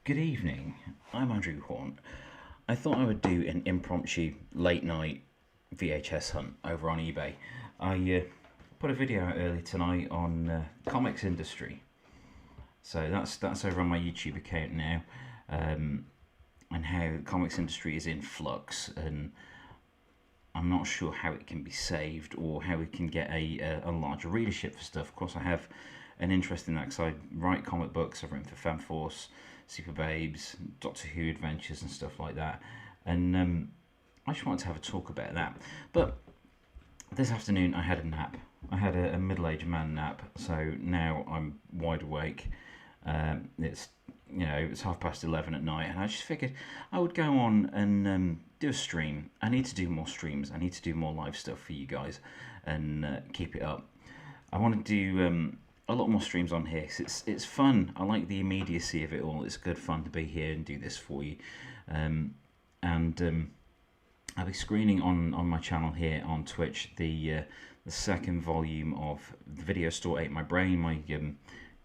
Good evening, I'm Andrew Horn. I thought I would do an impromptu late night VHS hunt over on eBay. I put a video out early tonight on comics industry, so that's over on my YouTube account now, and how the comics industry is in flux, and I'm not sure how it can be saved or how we can get a larger readership for stuff. Of course, I have an interest in that because I write comic books. I've written for FemForce, Super Babes, Doctor Who Adventures and stuff like that, and I just wanted to have a talk about that. But this afternoon I had a nap. I had a middle-aged man nap, so now I'm wide awake. It's it's 11:30 at night, and I just figured I would go on and do a stream. I need to do more streams. I need to do more live stuff for you guys, and keep it up. I want to do a lot more streams on here. 'Cause it's fun. I like the immediacy of it all. It's good fun to be here and do this for you. I'll be screening on my channel here on Twitch the second volume of the Video Store Ate My Brain, my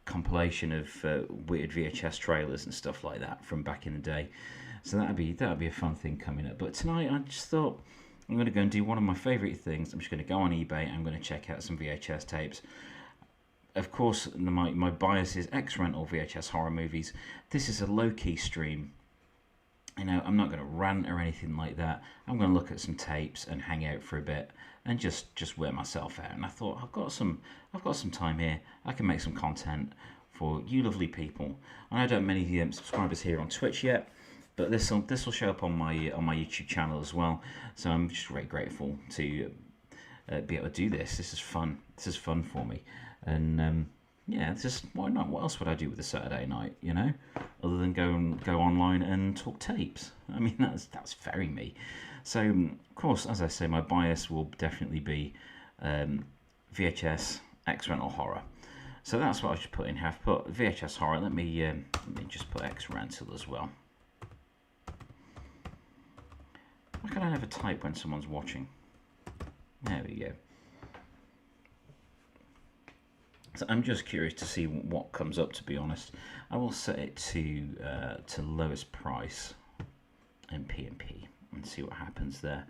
compilation of weird VHS trailers and stuff like that from back in the day. So that'd be a fun thing coming up. But tonight I just thought I'm going to go and do one of my favourite things. I'm just going to go on eBay. I'm going to check out some VHS tapes. Of course, my bias is ex-rental VHS horror movies. This is a low-key stream. I'm not going to rant or anything like that. I'm going to look at some tapes and hang out for a bit and just wear myself out. And I thought I've got some time here. I can make some content for you lovely people. I don't have many subscribers here on Twitch yet, but this will show up on my YouTube channel as well. So I'm just very grateful to be able to do this. This is fun. This is fun for me. And yeah, it's just, why not? What else would I do with a Saturday night, other than go online and talk tapes? I mean, that's very me. So, of course, as I say, my bias will definitely be VHS ex-rental horror. So that's what I should put in. Have put VHS horror. Let me just put ex-rental as well. Why can't I never type when someone's watching? There we go. So I'm just curious to see what comes up, to be honest. I will set it to lowest price in P&P and see what happens there.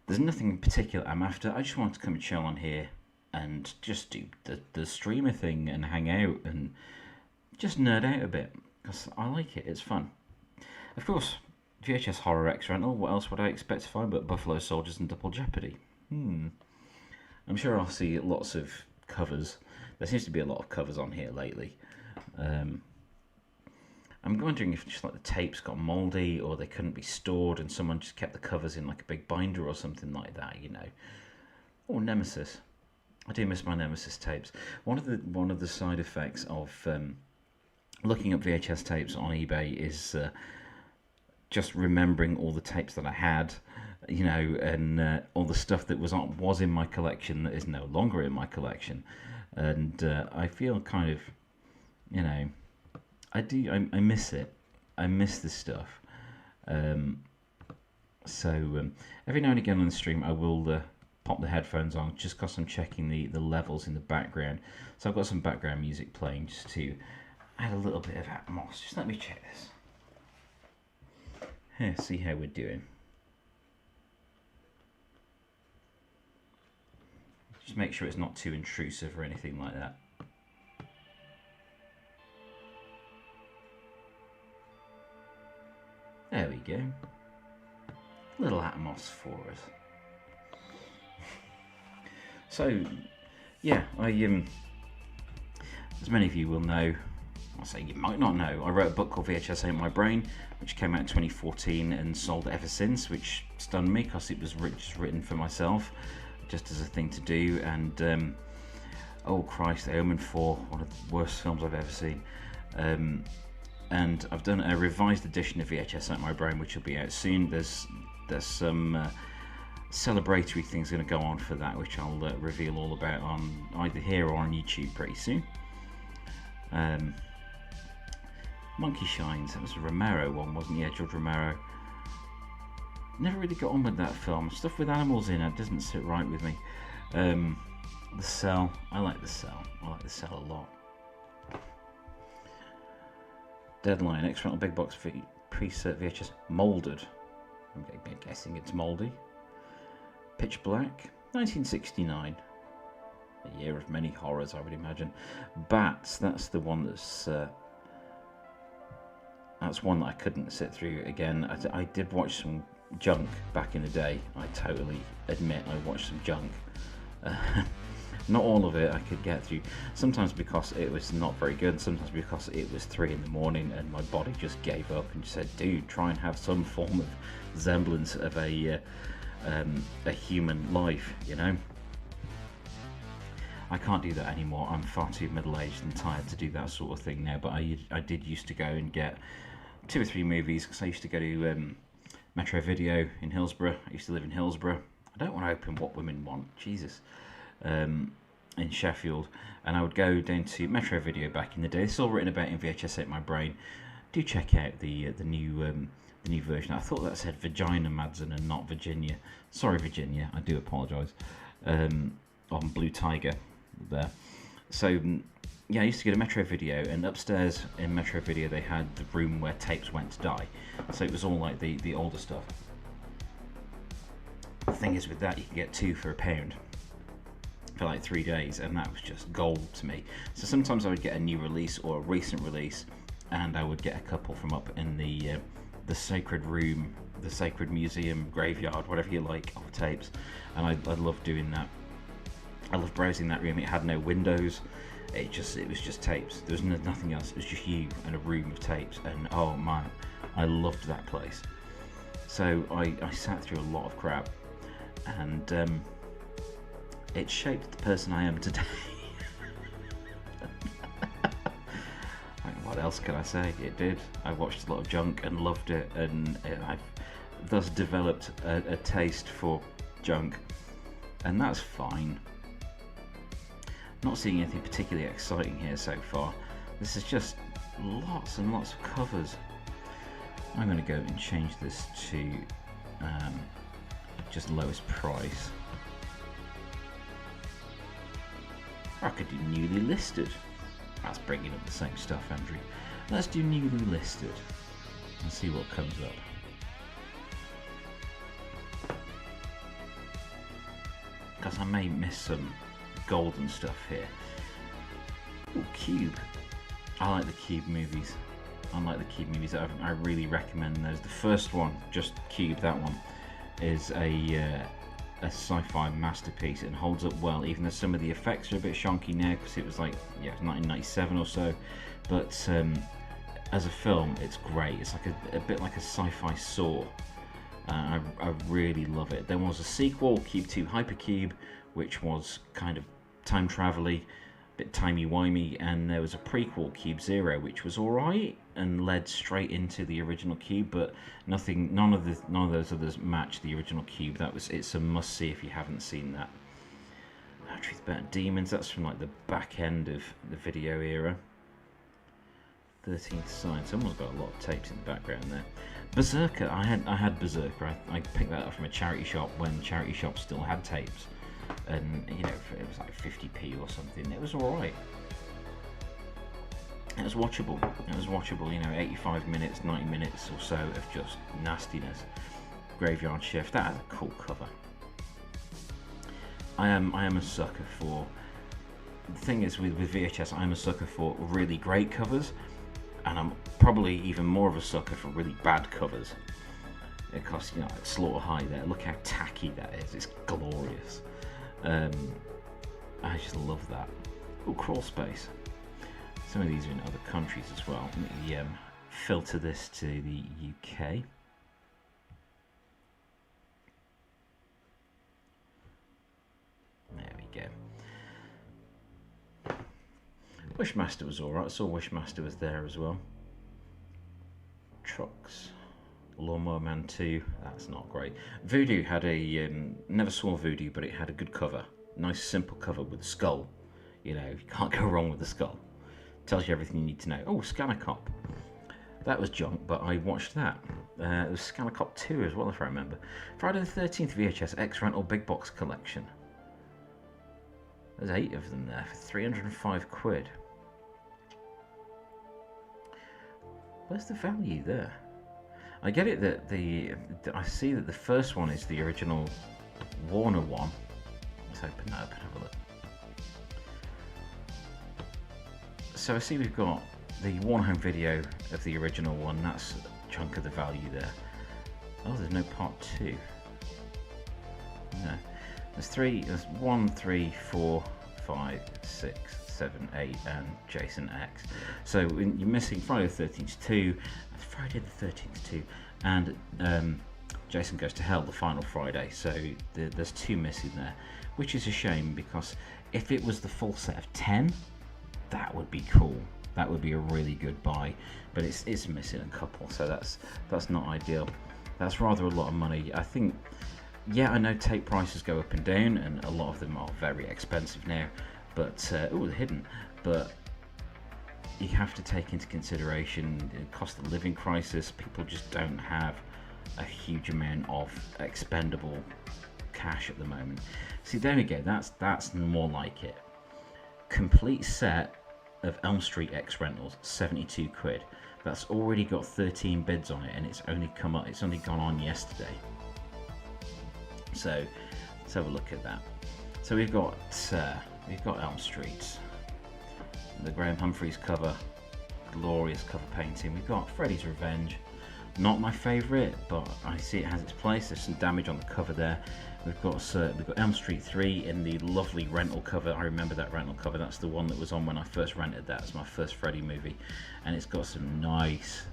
There's nothing in particular I'm after. I just want to come and chill on here and just do the streamer thing and hang out and just nerd out a bit because I like it. It's fun. Of course, VHS Horror X Rental. What else would I expect to find but Buffalo Soldiers and Double Jeopardy? I'm sure I'll see lots of covers. There seems to be a lot of covers on here lately. I'm wondering if just like the tapes got mouldy or they couldn't be stored and someone just kept the covers in like a big binder or something like that, Or Nemesis. I do miss my Nemesis tapes. One of the side effects of looking up VHS tapes on eBay is just remembering all the tapes that I had, and all the stuff that was in my collection that is no longer in my collection. And I feel kind of, I miss it. I miss this stuff. So every now and again on the stream, I will pop the headphones on just because I'm checking the levels in the background. So I've got some background music playing just to add a little bit of atmosphere. Just let me check this. Here, see how we're doing. Just make sure it's not too intrusive or anything like that. There we go. Little atmos for us. So, yeah, as many of you will know, I'll say you might not know, I wrote a book called VHS Ate My Brain, which came out in 2014 and sold ever since, which stunned me because it was just written for myself, just as a thing to do. And oh Christ, The Omen 4, one of the worst films I've ever seen. And I've done a revised edition of VHS Ate My Brain, which will be out soon. There's some celebratory things going to go on for that, which I'll reveal all about on either here or on YouTube pretty soon. Monkey Shines, that was a Romero one, wasn't it? Yeah, George Romero. Never really got on with that film. Stuff with animals in it doesn't sit right with me. The Cell, I like The Cell. I like The Cell a lot. Deadline, X-Rental Big Box Preset VHS, molded. I'm guessing it's moldy. Pitch Black, 1969. A year of many horrors, I would imagine. Bats, that's the one that's one that I couldn't sit through again. I did watch some junk back in the day. I totally admit I watched some junk. Not all of it I could get through. Sometimes because it was not very good, sometimes because it was 3 in the morning and my body just gave up and just said, dude, try and have some form of semblance of a human life, you know. I can't do that anymore. I'm far too middle-aged and tired to do that sort of thing now, but I did used to go and get 2 or 3 movies, because I used to go to Metro Video in Hillsborough. I used to live in Hillsborough. I don't want to open What Women Want, Jesus. In Sheffield, and I would go down to Metro Video back in the day. It's all written about in vhsatemybrain. Do check out the new version. I thought that said Vagina Madsen and not Virginia. Sorry, Virginia. I do apologise. On Blue Tiger there. So yeah, I used to go to Metro Video, and upstairs in Metro Video they had the room where tapes went to die. So it was all like the older stuff. The thing is, with that, you can get 2 for £1 for like 3 days, and that was just gold to me. So sometimes I would get a new release or a recent release, and I would get a couple from up in the sacred room, the sacred museum, graveyard, whatever you like, of tapes. And I loved doing that. I loved browsing that room. It had no windows. It was just tapes. There was nothing else. It was just you and a room of tapes. And oh man, I loved that place. So I sat through a lot of crap, and it shaped the person I am today. What else can I say? It did. I watched a lot of junk and loved it, and I've thus developed a taste for junk, and that's fine. Not seeing anything particularly exciting here so far. This is just lots and lots of covers. I'm going to go and change this to just lowest price. Or I could do newly listed. That's bringing up the same stuff, Andrew. Let's do newly listed and see what comes up. Because I may miss some golden stuff here. Ooh, Cube. I like the Cube movies. I really recommend those. The first one, just Cube, that one, is a sci-fi masterpiece and holds up well, even though some of the effects are a bit shonky now because it was like 1997 or so, but as a film it's great. It's like a bit like a sci-fi Saw. I really love it. There was a sequel, Cube 2 Hypercube, which was kind of time travel-y, bit timey-wimey, and there was a prequel, Cube 0, which was alright and led straight into the original Cube, but none of those others match the original Cube. It's a must-see if you haven't seen that. Truth About Demons, that's from like the back end of the video era. 13th Sign, someone's got a lot of tapes in the background there. Berserker, I had Berserker. I picked that up from a charity shop when charity shops still had tapes, and you know, it was like 50p or something. It was alright. It was watchable. You know, 85 minutes, 90 minutes or so of just nastiness. Graveyard Shift. That has a cool cover. I am a sucker for. The thing is with VHS, I'm a sucker for really great covers, and I'm probably even more of a sucker for really bad covers. Because, you know, like Slaughter High there, look how tacky that is. It's glorious. I just love that. Oh, Crawl Space. Some of these are in other countries as well. Let me filter this to the UK. There we go. Wishmaster was alright. I saw Wishmaster was there as well. Trucks. Lawnmower Man 2. That's not great. Voodoo had a... never saw Voodoo, but it had a good cover. Nice simple cover with a skull. You know, you can't go wrong with the skull. Tells you everything you need to know. Oh, Scanner Cop. That was junk, but I watched that. It was Scanner Cop 2 as well, if I remember. Friday the 13th VHS X-Rental Big Box Collection. There's 8 of them there for 305 quid. Where's the value there? I get it that I see that the first one is the original Warner one. Let's open that up and have a look. So I see we've got the Warner home video of the original one. That's a chunk of the value there. Oh, there's no part 2. No. There's 1, 3, 4, 5, 6, 7, 8, and Jason X. So you're missing Friday the 13th 2, Friday the 13th 2, and Jason Goes to Hell, the final Friday. So there's 2 missing there, which is a shame, because if it was the full set of 10, that would be cool. That would be a really good buy, but it's missing a couple, so that's not ideal. That's rather a lot of money. I think, yeah, I know tape prices go up and down, and a lot of them are very expensive now, but oh, they're hidden. But you have to take into consideration the cost of living crisis. People just don't have a huge amount of expendable cash at the moment. See, there we go. That's more like it. Complete set of Elm Street X Rentals, 72 quid. That's already got 13 bids on it, and it's only gone on yesterday. So let's have a look at that. So we've got Elm Street, the Graham Humphreys cover, glorious cover painting. We've got Freddy's Revenge, not my favourite, but I see it has its place. There's some damage on the cover there. We've got Elm Street 3 in the lovely rental cover. I remember that rental cover. That's the one that was on when I first rented that. It's my first Freddy movie, and it's got some nice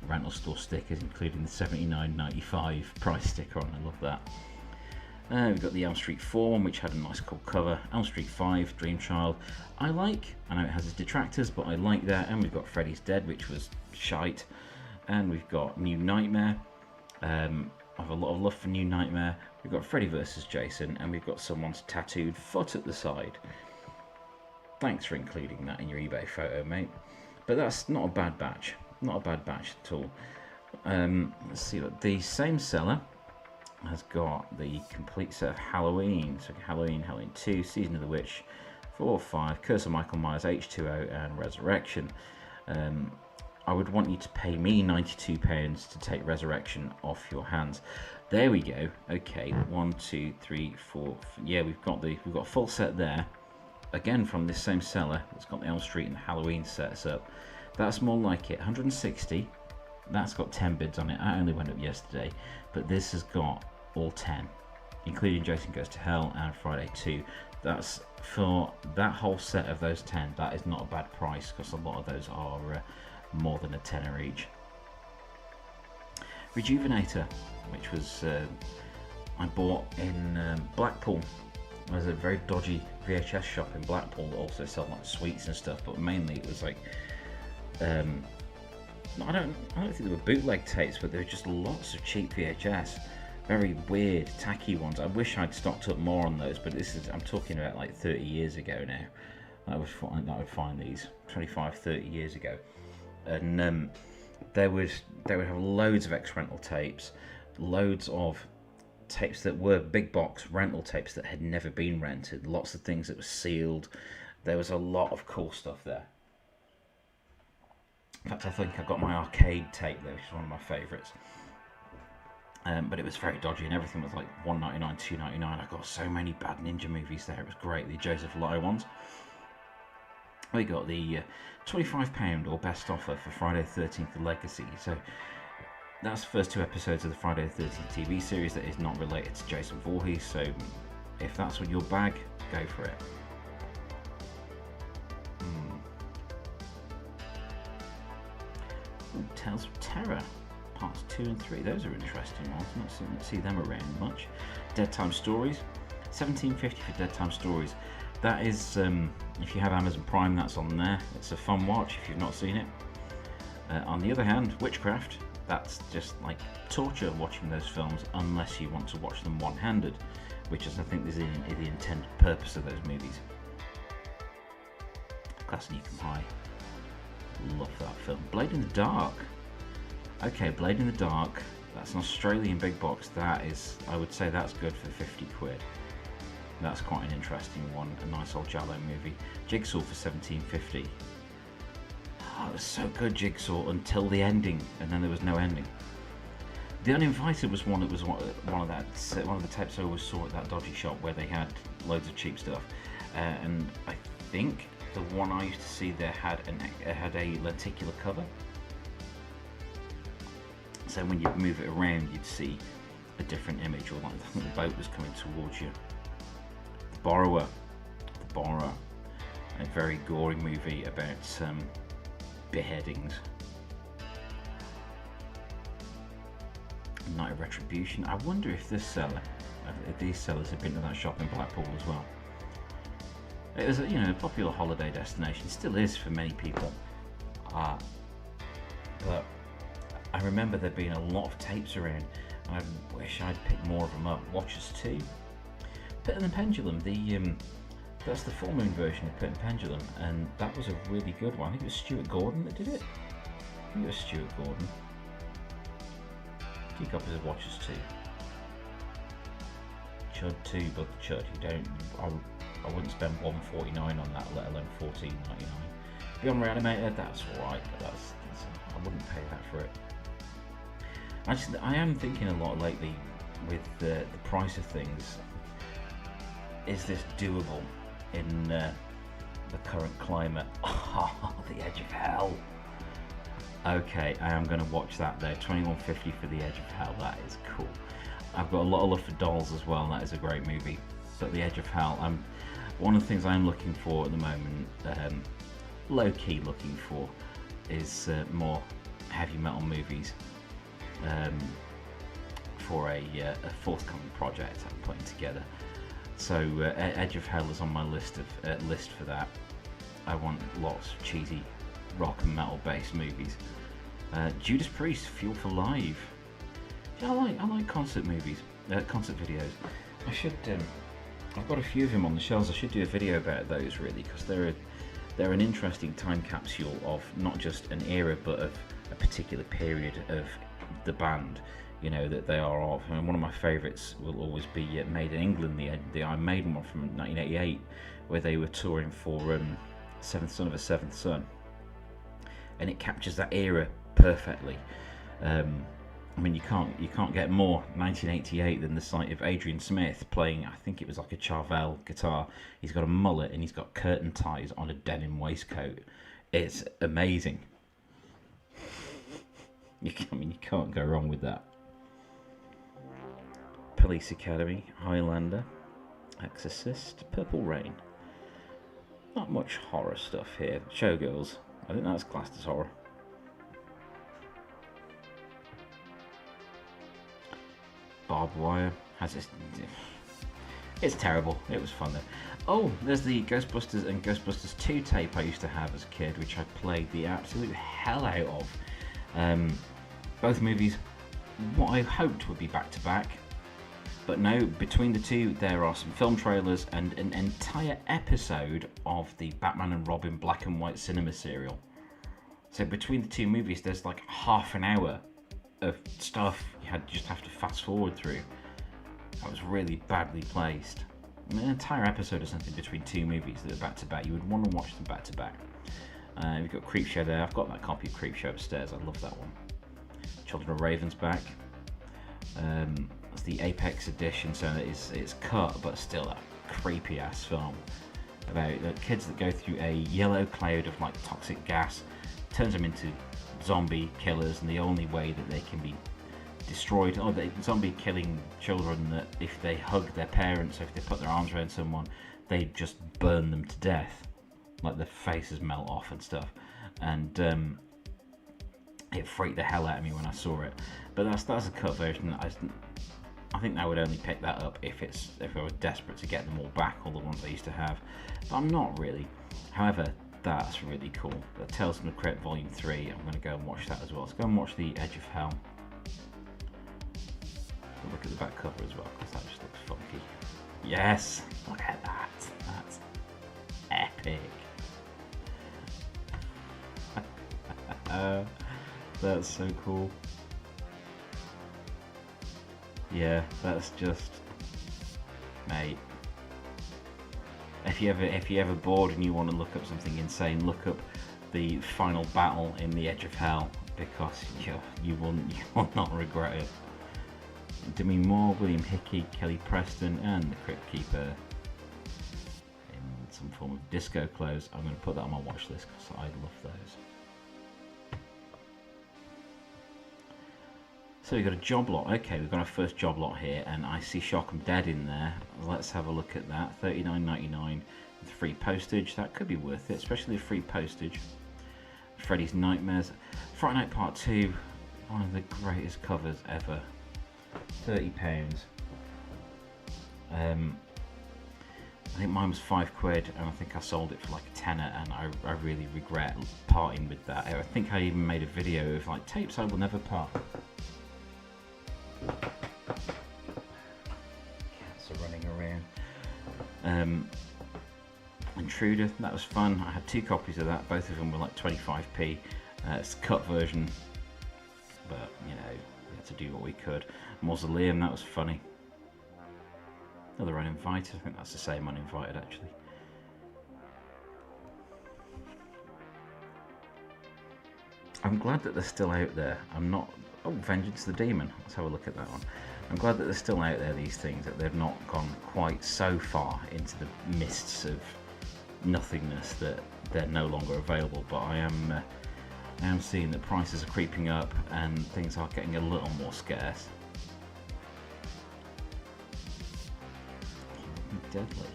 rental store stickers, including the $79.95 price sticker on. I love that. We've got the Elm Street 4 one, which had a nice cool cover. Elm Street 5, Dream Child, I know it has its detractors, but I like that. And we've got Freddy's Dead, which was shite. And we've got New Nightmare. I have a lot of love for New Nightmare. We've got Freddy vs. Jason, and we've got someone's tattooed foot at the side. Thanks for including that in your eBay photo, mate. But that's not a bad batch. Not a bad batch at all. Let's see, look, the same seller has got the complete set of Halloween. So Halloween 2, Season of the Witch, 4, 5, Curse of Michael Myers, H2O, and Resurrection. I would want you to pay me £92 to take Resurrection off your hands. There we go. Okay, 1, 2, 3, 4. Yeah, we've got a full set there. Again, from this same seller. It's got the Elm Street and the Halloween sets up. That's more like it. 160. That's got 10 bids on it. I only went up yesterday, but this has got all 10, including Jason Goes to Hell and Friday 2. That's for that whole set of those 10. That is not a bad price, because a lot of those are more than a tenner each. Rejuvenator, which was I bought in Blackpool. There's a very dodgy VHS shop in Blackpool that also sold like sweets and stuff, but mainly it was like I don't think they were bootleg tapes, but there were just lots of cheap VHS, very weird, tacky ones. I wish I'd stocked up more on those, but I'm talking about like 30 years ago now. I would find these 25, 30 years ago, and they would have loads of ex-rental tapes, loads of tapes that were big box rental tapes that had never been rented, lots of things that were sealed. There was a lot of cool stuff there. In fact, I think I got my arcade tape there, which is one of my favourites. But it was very dodgy, and everything was like $1.99, $2.99. I got so many bad ninja movies there. It was great. The Joseph Lai ones. We got the £25 or best offer for Friday the 13th The Legacy. So that's the first 2 episodes of the Friday the 13th TV series that is not related to Jason Voorhees. So if that's what your bag, go for it. Ooh, Tales of Terror parts 2 and 3. Those are interesting ones. Not see them around much. Dead Time Stories, $17.50 for Dead Time Stories. That is, if you have Amazon Prime, that's on there. It's a fun watch if you've not seen it. On the other hand, Witchcraft, that's just like torture watching those films, unless you want to watch them one-handed, which is, I think, is the intended purpose of those movies. Class Nukem High, love that film. Blade in the Dark. Okay, Blade in the Dark, that's an Australian big box. That is, I would say that's good for 50 quid. That's quite an interesting one, a nice old Jallo movie. Jigsaw for $17.50. was so good, Jigsaw, until the ending, and then there was no ending. The Uninvited was one. It was one of the tapes I always saw at that dodgy shop where they had loads of cheap stuff, and I think the one I used to see there had a lenticular cover. So when you move it around, you'd see a different image, or like I think the boat was coming towards you. The Borrower, a very gory movie about beheadings. Night of Retribution. I wonder if these sellers have been to that shop in Blackpool as well. It was a popular holiday destination, still is for many people. But I remember there being a lot of tapes around. I wish I'd picked more of them up. Watchers 2, Pit and the Pendulum. That's the full moon version of Pit and Pendulum, and that was a really good one. I think it was Stuart Gordon that did it. I think it was Stuart Gordon. 2 copies of Watchers 2. Chud 2, but the Chud. I wouldn't spend $1.49 on that, let alone $14.99. Beyond Reanimator, that's alright, but I wouldn't pay that for it. I am thinking a lot lately with the price of things. Is this doable in the current climate? Oh, The Edge of Hell. Okay, I am going to watch that though. $21.50 for The Edge of Hell. That is cool. I've got a lot of love for Dolls as well. That is a great movie. But The Edge of Hell, one of the things I'm looking for at the moment, low-key looking for, is more heavy metal movies for a forthcoming project I'm putting together. So Edge of Hell is on my list for that. I want lots of cheesy rock and metal based movies. Judas Priest, Fuel for Live. Yeah, I like concert movies, concert videos. I've got a few of them on the shelves. I should do a video about those really, because they're an interesting time capsule of not just an era but of a particular period of the band, that they are of. And one of my favourites will always be Made in England, the Iron Maiden one from 1988, where they were touring for Seventh Son of a Seventh Son, and it captures that era perfectly. You can't get more 1988 than the sight of Adrian Smith playing, I think it was like a Charvel guitar. He's got a mullet and he's got curtain ties on a denim waistcoat. It's amazing. You can't go wrong with that. Police Academy, Highlander, Exorcist, Purple Rain. Not much horror stuff here. Showgirls, I think that's classed as horror. Barbed Wire has this. It's terrible. It was fun though. Oh, there's the Ghostbusters and Ghostbusters 2 tape I used to have as a kid, which I played the absolute hell out of. Both movies, what I hoped would be back to back, but no. Between the two, there are some film trailers and an entire episode of the Batman and Robin black and white cinema serial. So between the two movies, there's like half an hour of stuff you just have to fast forward through. That was really badly placed. An entire episode or something between two movies that are back to back. You would want to watch them back to back. We've got Creepshow there. I've got that copy of Creepshow upstairs. I love that one. Children of Raven's back. It's the Apex edition, so it's cut, but still a creepy ass film about kids that go through a yellow cloud of like toxic gas, turns them into zombie killers, and the only way that they can be destroyed, zombie killing children, that if they hug their parents, or if they put their arms around someone, they just burn them to death, like their faces melt off and stuff. And it freaked the hell out of me when I saw it. But that's a cut version. I think I would only pick that up if I was desperate to get them all back, all the ones I used to have. But I'm not really. However, that's really cool. But Tales from the Crypt Volume 3, I'm going to go and watch that as well. Let's go and watch The Edge of Hell. We'll look at the back cover as well, because that just looks funky. Yes! Look at that! That's epic! That's so cool. Yeah, that's just, mate. If you're ever bored and you want to look up something insane, look up the final battle in the Edge of Hell, because you will not regret it. Demi Moore, William Hickey, Kelly Preston, and the Crypt Keeper in some form of disco clothes. I'm going to put that on my watch list because I love those. So we've got a job lot. Okay, we've got our first job lot here, and I see Shock 'em Dead in there. Let's have a look at that. $39.99 with free postage. That could be worth it, especially the free postage. Freddy's Nightmares. Friday Night Part 2, one of the greatest covers ever. £30. I think mine was £5, and I think I sold it for like a tenner, and I really regret parting with that. I think I even made a video of like tapes I will never part. Cats are running around. Intruder, that was fun. I had 2 copies of that, both of them were like 25p. It's a cut version, but you know, we had to do what we could. Mausoleum, that was funny. Another Uninvited, I think that's the same Uninvited actually. I'm glad that they're still out there. I'm not... Oh, Vengeance the Demon, let's have a look at that one. I'm glad that they're still out there, these things, that they've not gone quite so far into the mists of nothingness that they're no longer available, but I am seeing that prices are creeping up and things are getting a little more scarce. Deadly.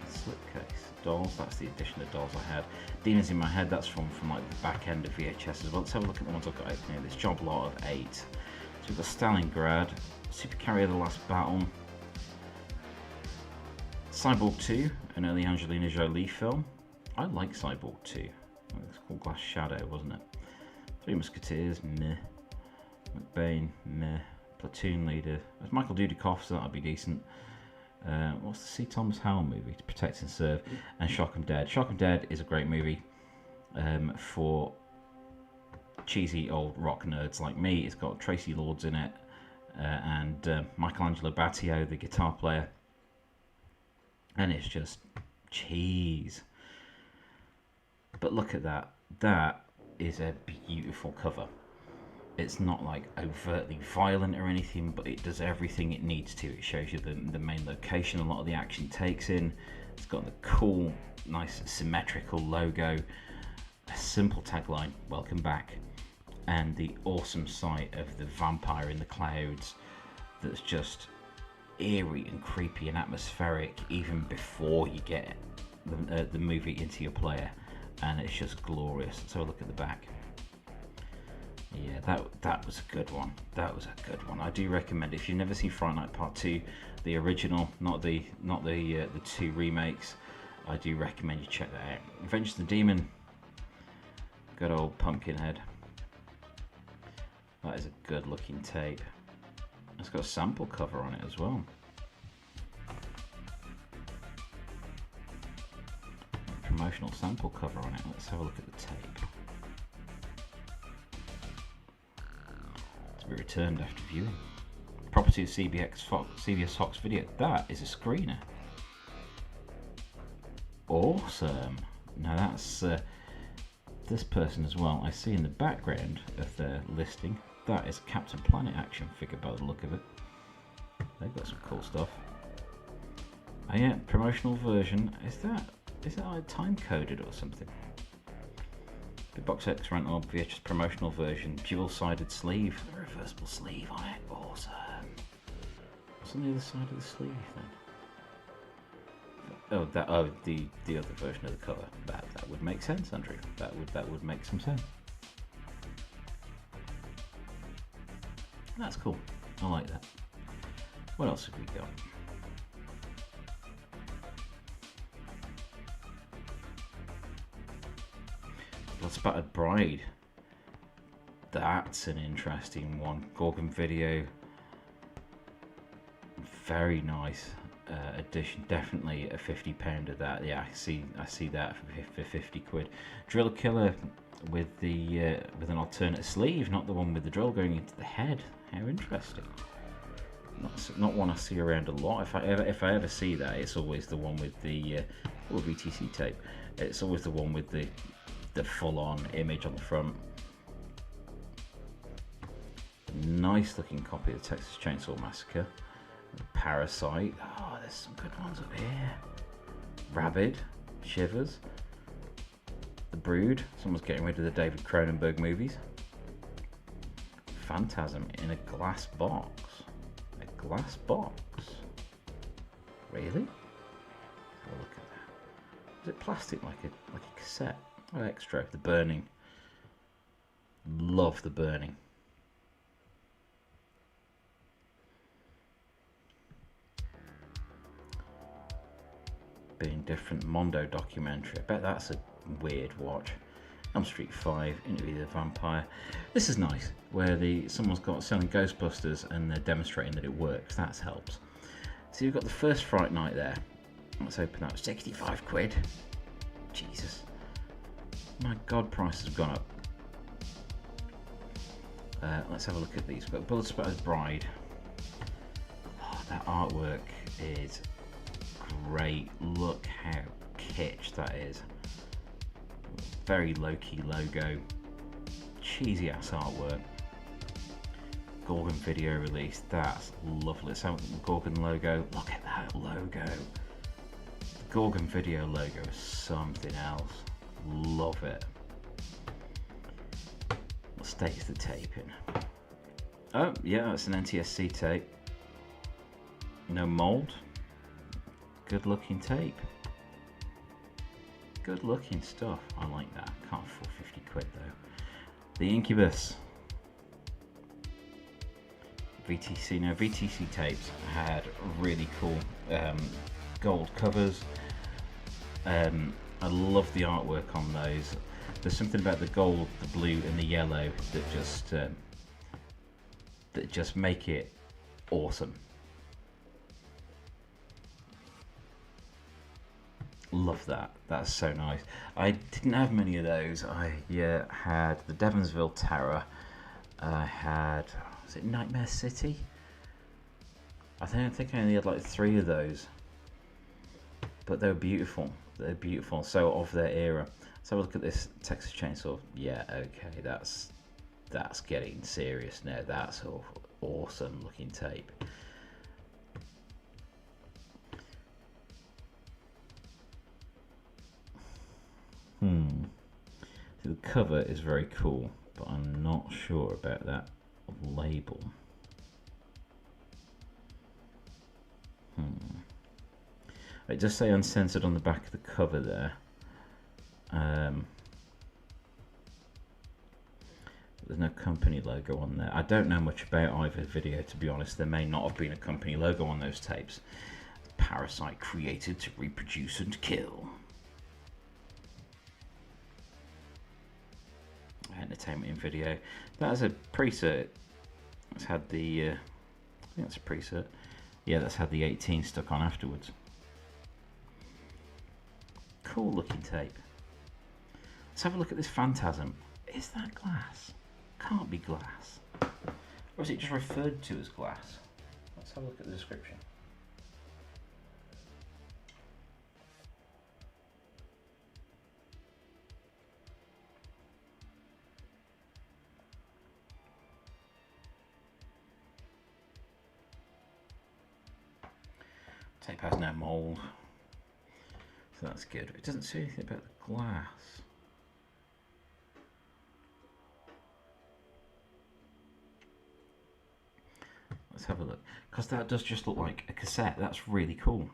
Slipcase. Dolls, that's the edition of Dolls I had. Demons in My Head, that's from like the back end of VHS as well. Let's have a look at the ones I've got open here. This job lot of 8. So we've got Stalingrad, Super Carrier The Last Battle, Cyborg 2, an early Angelina Jolie film. I like Cyborg 2. It's called Glass Shadow, wasn't it? Three Musketeers, meh. McBain, meh. Platoon Leader. It's Michael Dudikoff, so that'll be decent. What's the C. Thomas Howell movie? To Protect and Serve. And Shock 'em Dead. Shock 'em Dead is a great movie for cheesy old rock nerds like me. It's got Tracy Lords in it and Michelangelo Battio, the guitar player. And it's just cheese. But look at that. That is a beautiful cover. It's not like overtly violent or anything, but it does everything it needs to. It shows you the main location a lot of the action takes in. It's got the cool, nice symmetrical logo, a simple tagline, welcome back, and the awesome sight of the vampire in the clouds that's just eerie and creepy and atmospheric even before you get the movie into your player, and it's just glorious. Let's have a look at the back. Yeah, that was a good one. That was a good one. I do recommend it. If you've never seen Friday Night Part 2, the original, not the 2 remakes, I do recommend you check that out. Vengeance the Demon, good old Pumpkinhead. That is a good looking tape. It's got a sample cover on it as well. A promotional sample cover on it. Let's have a look at the tape. To be returned after viewing. Property of CBS Fox Video. That is a screener. Awesome. Now that's this person as well. I see in the background of their listing. That is Captain Planet action figure by the look of it. They've got some cool stuff. Oh yeah, promotional version. Is that like time coded or something? The Box X rental VHS promotional version, dual-sided sleeve, a reversible sleeve on it. Awesome. What's on the other side of the sleeve then? Oh, the other version of the cover. That would make sense, Andrew. That would make some sense. That's cool. I like that. What else have we got? Blood Spattered Bride. That's an interesting one. Gorgon Video. Very nice edition. Definitely a £50 of that. Yeah, I see that for 50 quid. Drill Killer with the with an alternate sleeve, not the one with the drill going into the head. How interesting. Not one I see around a lot. If I ever see that, it's always the one with the VTC tape. It's always the one with the the full-on image on the front. Nice looking copy of the Texas Chainsaw Massacre. Parasite. Oh, there's some good ones up here. Rabid, Shivers, The Brood. Someone's getting rid of the David Cronenberg movies. Phantasm in a glass box. A glass box. Really? Have a look at that. Is it plastic like a cassette? Oh, extra. The Burning. Love The Burning. Being Different, Mondo documentary. I bet that's a weird watch. Elm Street 5, Interview with the Vampire. This is nice, where someone's got selling Ghostbusters and they're demonstrating that it works. That helps. So you've got the first Fright Night there. Let's open that. 65 quid. Jesus. My God, prices have gone up. Let's have a look at these. We've got Blood Spatter's Bride. Oh, that artwork is great. Look how kitsch that is. Very low-key logo. Cheesy ass artwork. Gorgon video release. That's lovely. So the Gorgon logo. Look at that logo. The Gorgon video logo is something else. Love it. What state's the tape in? Oh, yeah, it's an NTSC tape. No mold. Good looking tape. Good looking stuff. I like that. Can't afford 50 quid though. The Incubus. VTC tapes had really cool gold covers. I love the artwork on those. There's something about the gold, the blue and the yellow that just make it awesome. Love that. That's so nice. I didn't have many of those. I had the Devonsville Terror. I had, was it Nightmare City? I think I only had like 3 of those. But they were beautiful. They're beautiful. So of their era. Let's have a look at this Texas Chainsaw. Yeah, okay, that's getting serious now. That's awesome looking tape. So the cover is very cool, but I'm not sure about that label. It does say uncensored on the back of the cover there. There's no company logo on there. I don't know much about either video, to be honest. There may not have been a company logo on those tapes. Parasite created to reproduce and kill. Entertainment in video. That is a preset. It's had the I think that's a preset. Yeah, that's had the 18 stuck on afterwards. Cool looking tape. Let's have a look at this Phantasm. Is that glass? Can't be glass. Or is it just referred to as glass? Let's have a look at the description. Tape has no mould, so that's good. It doesn't say anything about the glass. Let's have a look, because that does just look like a cassette. That's really cool.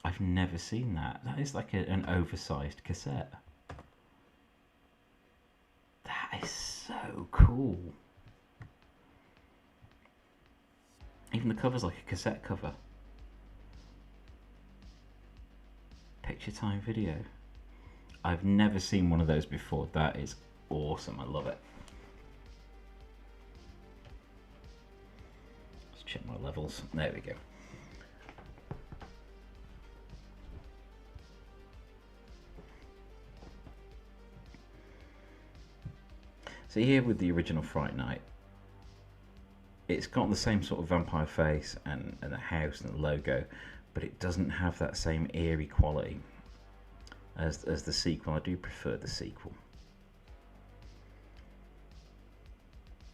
I've never seen that. That is like an oversized cassette. That is so cool. Even the cover's like a cassette cover. Picture time video. I've never seen one of those before. That is awesome. I love it. Let's check my levels. There we go. So here with the original Fright Night, it's got the same sort of vampire face and the house and the logo, but it doesn't have that same eerie quality. as the sequel. I do prefer the sequel.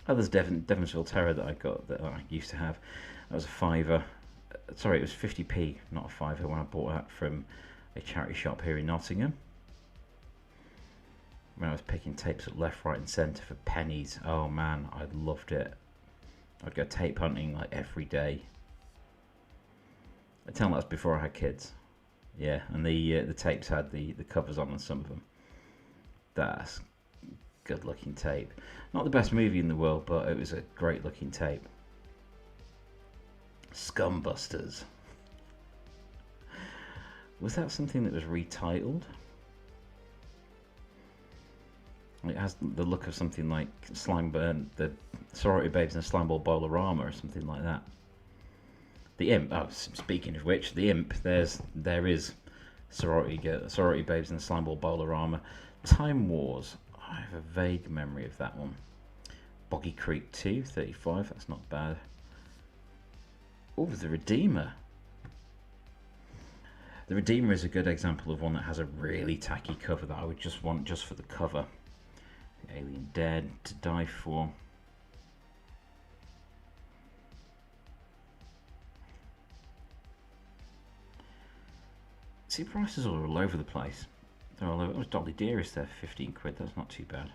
Oh, there's Devonsville Terror that I got, that I used to have. That was a £5. Sorry, it was 50p, not a £5 when I bought that from a charity shop here in Nottingham. When I was picking tapes up left, right and centre for pennies. Oh man, I loved it. I'd go tape hunting like every day. I tell them that's before I had kids. Yeah, and the tapes had the covers on some of them. That's good looking tape. Not the best movie in the world, but it was a great looking tape. Scumbusters. Was that something that was retitled? It has the look of something like the Sorority Babes and Slimeball Bowl-O-Rama or something like that. The Imp. Oh, speaking of which, the Imp. There is Sorority Babes and Slimeball Bowl-O-Rama. Time Wars. I have a vague memory of that one. Boggy Creek 2, 35. That's not bad. Oh, The Redeemer. The Redeemer is a good example of one that has a really tacky cover that I would just want just for the cover. Alien Dead, To Die For. See, prices are all over the place. They're all over. It was Dolly Dearest there, 15 quid. That's not too bad.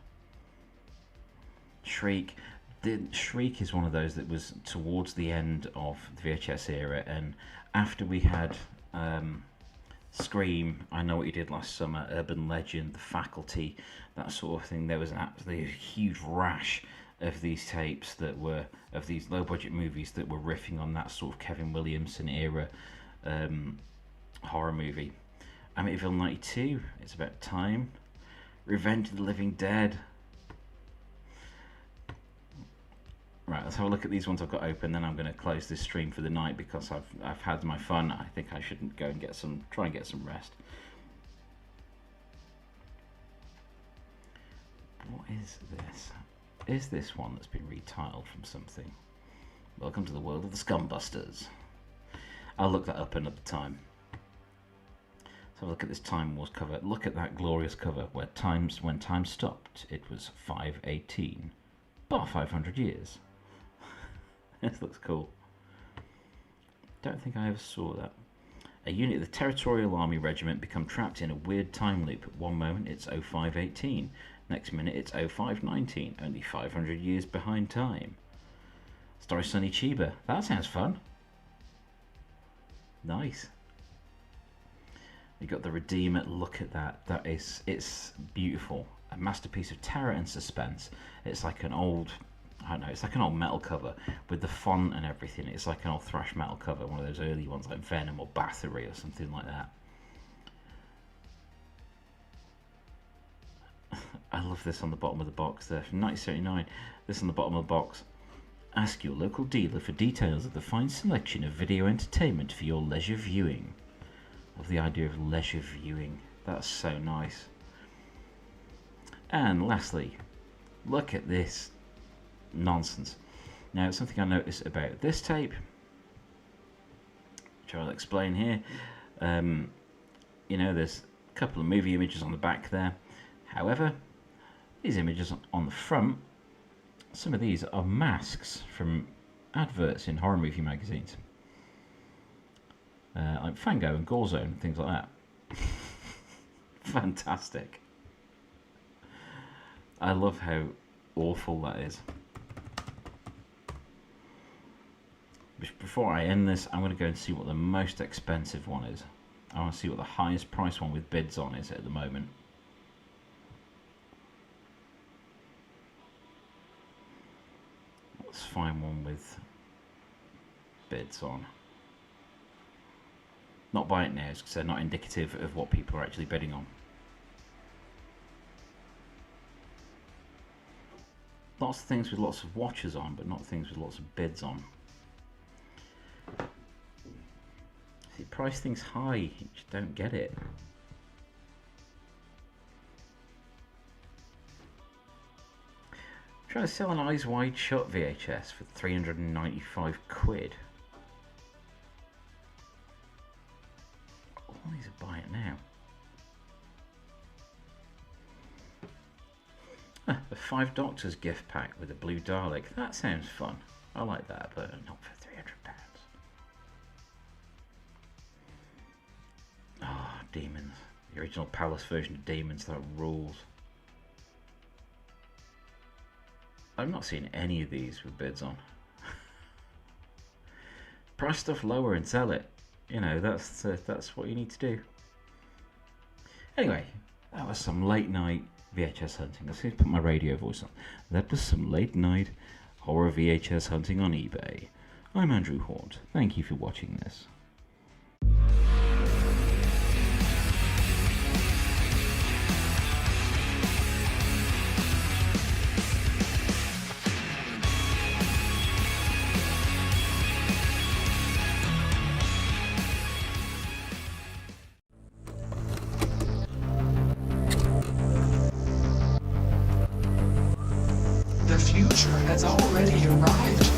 Shriek. Shriek is one of those that was towards the end of the VHS era, and after we had Scream, I Know What You Did Last Summer, Urban Legend, The Faculty, that sort of thing, there was an absolutely huge rash of these tapes that were, of these low budget movies that were riffing on that sort of Kevin Williamson era horror movie. Amityville 92, It's About Time. Revenge of the Living Dead. Right, let's have a look at these ones I've got open, then I'm going to close this stream for the night because I've had my fun. I think I should go and try and get some rest. What is this? Is this one that's been retitled from something? Welcome to the world of the Scumbusters. I'll look that up another time. Let's have a look at this Time Wars cover. Look at that glorious cover where when time stopped, it was 5:18. Bar 500 years. This looks cool. Don't think I ever saw that. A unit of the Territorial Army Regiment become trapped in a weird time loop. At one moment it's 0518, next minute it's 0519, only 500 years behind time. Starry Sunny Chiba. That sounds fun. Nice. You got the Redeemer. Look at that. It's beautiful. A masterpiece of terror and suspense. It's like an old, I don't know, it's like an old metal cover with the font and everything. It's like an old thrash metal cover, one of those early ones like Venom or Bathory or something like that. I love this on the bottom of the box there from 1979. This on the bottom of the box. Ask your local dealer for details of the fine selection of video entertainment for your leisure viewing. Love the idea of leisure viewing. That's so nice. And lastly, look at this nonsense. Now, something I noticed about this tape, which I'll explain here. You know, there's a couple of movie images on the back there. However, these images on the front, some of these are masks from adverts in horror movie magazines. Like Fango and Gore Zone and things like that. Fantastic. I love how awful that is. Before I end this, I'm going to go and see what the most expensive one is. I want to see what the highest price one with bids on is at the moment. Let's find one with bids on. Not buy it now because they're not indicative of what people are actually bidding on. Lots of things with lots of watches on, but not things with lots of bids on. See, price things high, you just don't get it. I'm trying to sell an Eyes Wide Shut VHS for 395 quid. All these are buy it now. The Five Doctors gift pack with a blue Dalek. That sounds fun. I like that, but not for £300. Ah, Demons. The original Palace version of Demons, that rules. I'm not seeing any of these with bids on. Price stuff lower and sell it. You know, that's what you need to do. Anyway, that was some late night VHS hunting. Let's put my radio voice on. That was some late night horror VHS hunting on eBay. I'm Andrew Hort. Thank you for watching this. The future has already arrived.